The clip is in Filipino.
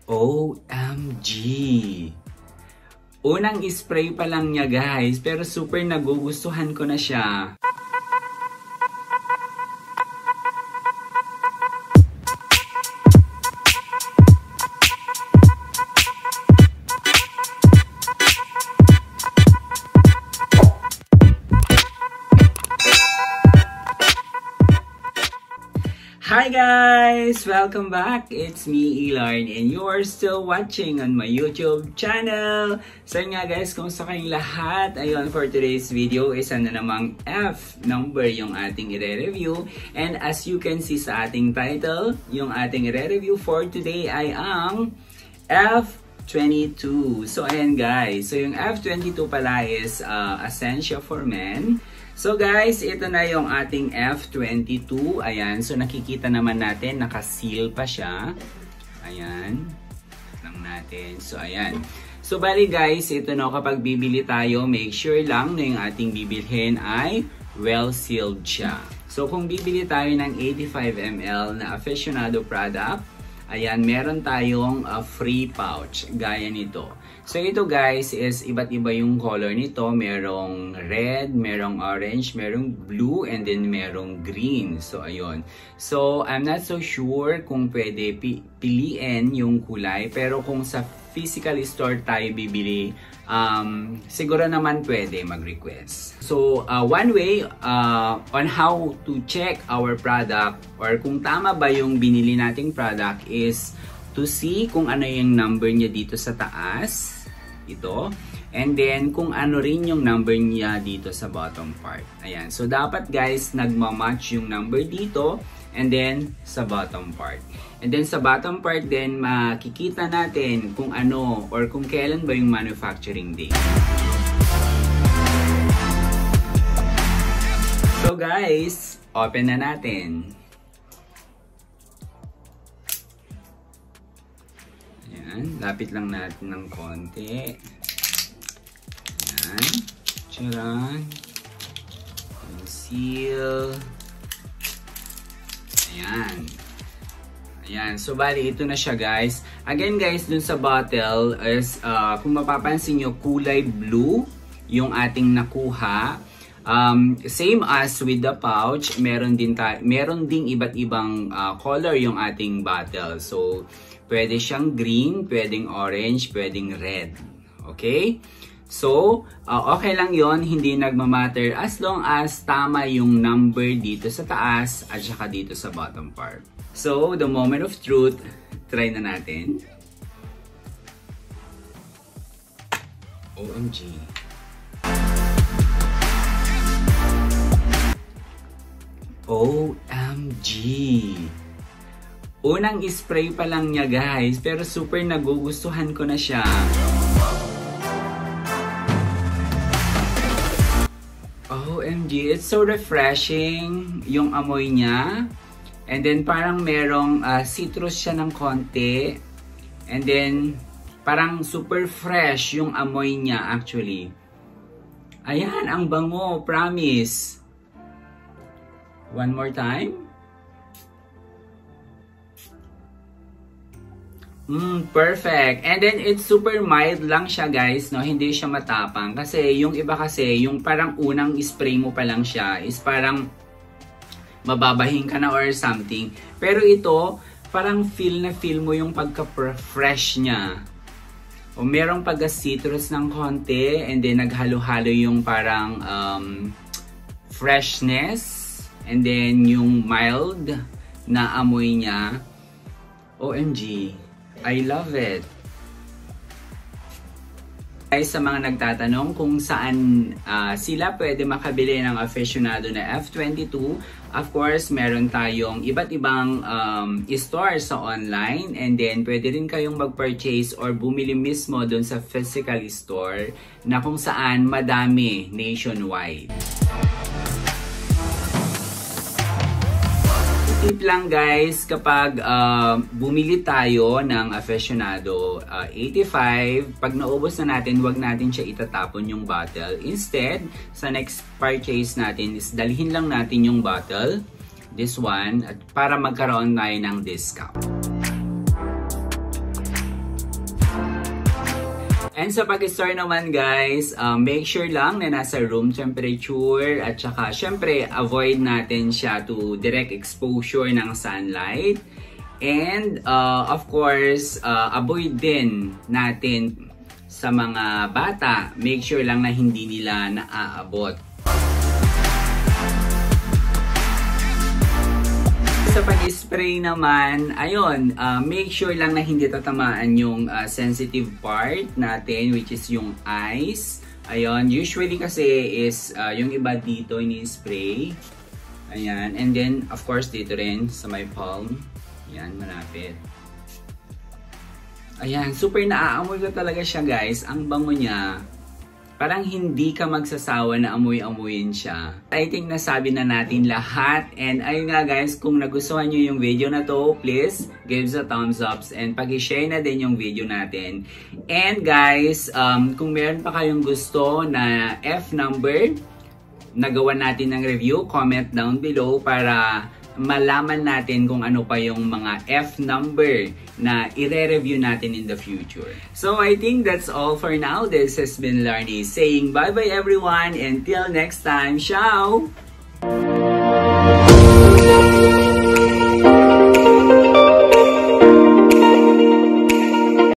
OMG! Unang spray pa lang niya guys, pero super nagugustuhan ko na siya. Hi guys! Welcome back! It's me, Elarn, and you're still watching on my YouTube channel. So nga guys, kumusta kayong lahat? Ayun, for today's video, isa na namang F number yung ating i-review. And as you can see sa ating title, yung ating i-review for today ay ang F22. So ayan guys, so yung F22 pala is Essentia for Men. So guys, ito na yung ating F22. Ayan, so nakikita naman natin, naka-seal pa siya. Ayan, lang natin. So ayan. So bali guys, ito no, kapag bibili tayo, make sure lang na yung ating bibilhin ay well-sealed siya. So kung bibili tayo ng 85 ml na aficionado product, ayan, meron tayong free pouch, gaya nito. So ito guys is iba't iba yung color nito. Merong red, merong orange, merong blue, and then merong green. So ayun. So I'm not so sure kung pwede piliin yung kulay. Pero kung sa physical store tayo bibili, siguro naman pwede mag-request. So one way on how to check our product or kung tama ba yung binili nating product is to see kung ano yung number niya dito sa taas, ito, and then kung ano rin yung number niya dito sa bottom part. Ayan, so dapat guys nagmamatch yung number dito and then sa bottom part. And then sa bottom part din makikita natin kung ano or kung kailan ba yung manufacturing date. So guys, open na natin. Lapit lang natin ng konti. Ayan. Tcharan. Seal. Ayan. Ayan. So, bali, ito na siya, guys. Again, guys, dun sa bottle is, kung mapapansin nyo, kulay blue yung ating nakuha. Same as with the pouch, meron ding iba't ibang color yung ating bottle. So, pwede siyang green, pwedeng orange, pwedeng red. Okay? So, okay lang yon, hindi nagmamatter as long as tama yung number dito sa taas at saka dito sa bottom part. So, the moment of truth, try na natin. OMG. OMG. Unang spray pa lang niya guys, pero super nagugustuhan ko na siya. OMG, it's so refreshing yung amoy niya. And then parang merong citrus siya ng konti. And then parang super fresh yung amoy niya actually. Ayan, ang bango, promise. One more time. Perfect. And then it's super mild lang siya guys, no? Hindi siya matapang kasi yung iba kasi yung parang unang spray mo pa lang siya is parang mababahin ka na or something. Pero ito parang feel mo yung pagka-fresh niya. O merong pagka-citrus ng konti and then naghalo-halo yung parang freshness and then yung mild na amoy niya. OMG. I love it. Guys, sa mga nagtatanong kung saan sila pwede makabili ng aficionado na F22, of course, meron tayong iba't ibang store sa online and then pwede rin kayong mag-purchase or bumili mismo doon sa physical store na kung saan madami nationwide. Tip lang guys, kapag bumili tayo ng aficionado 85, pag naubos na natin, wag natin siya itatapon yung bottle. Instead, sa next purchase natin is dalhin lang natin yung bottle, this one, at para magkaroon tayo ng discount. And sa pag-store naman guys, make sure lang na nasa room temperature at saka syempre avoid natin siya to direct exposure ng sunlight. And of course, avoid din natin sa mga bata, make sure lang na hindi nila naaabot. Sa pag-spray naman, ayun, make sure lang na hindi tatamaan yung sensitive part natin, which is yung eyes. Ayun, usually kasi is yung iba dito ini-spray. Ayan, and then of course dito rin sa my palm. Ayan, malapit. Ayan, super naaamoy ko talaga siya guys. Ang bango niya. Parang hindi ka magsasawa na amoy-amoyin siya. I think nasabi na natin lahat. And ayun nga guys, kung nagustuhan nyo yung video na to, please give us a thumbs up and pag-share na din yung video natin. And guys, kung meron pa kayong gusto na F number, nagawa natin ng review, comment down below para malaman natin kung ano pa yung mga F number na i-review natin in the future. So I think that's all for now. This has been Larnie saying bye-bye everyone. Until next time, ciao!